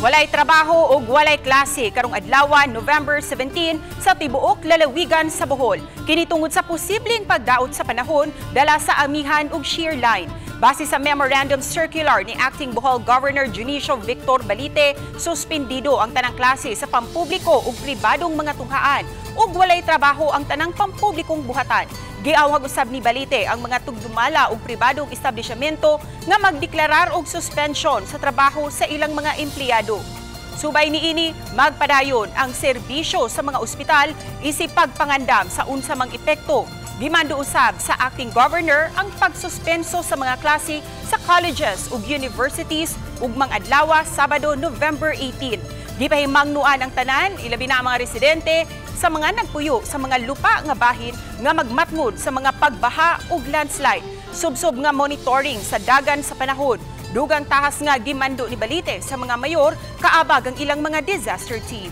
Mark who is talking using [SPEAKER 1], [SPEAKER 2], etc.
[SPEAKER 1] Walay trabaho ug walay klase karong adlaw November 17 sa tibuok lalawigan sa Bohol. Kini tungod sa posibleng pagdaot sa panahon dala sa amihan ug shear line. Base sa memorandum circular ni Acting Bohol Governor Junicio Victor Balite, suspendido ang tanang klase sa pampubliko ug pribadong mga tunghaan ug walay trabaho ang tanang pampublikong buhatan. Giawhag usab ni Balite ang mga tugdumala ug pribadong establishmento nga magdeklarar og suspension sa trabaho sa ilang mga empleyado. Subay niini, magpadayon ang serbisyo sa mga ospital isip pagpangandam sa unsa mang epekto. Gimando usab sa acting governor ang pagsuspenso sa mga klase sa colleges ug universities ug mga adlaw Sabado, November 18. Gipahimangnuan ang tanan, ilabi na ang mga residente sa mga nagpuyo sa mga lupa nga bahin nga magmatngod sa mga pagbaha ug landslide. Subsob nga monitoring sa dagan sa panahon. Dugang tahas nga gimando ni Balite sa mga mayor kaabag ang ilang mga disaster team.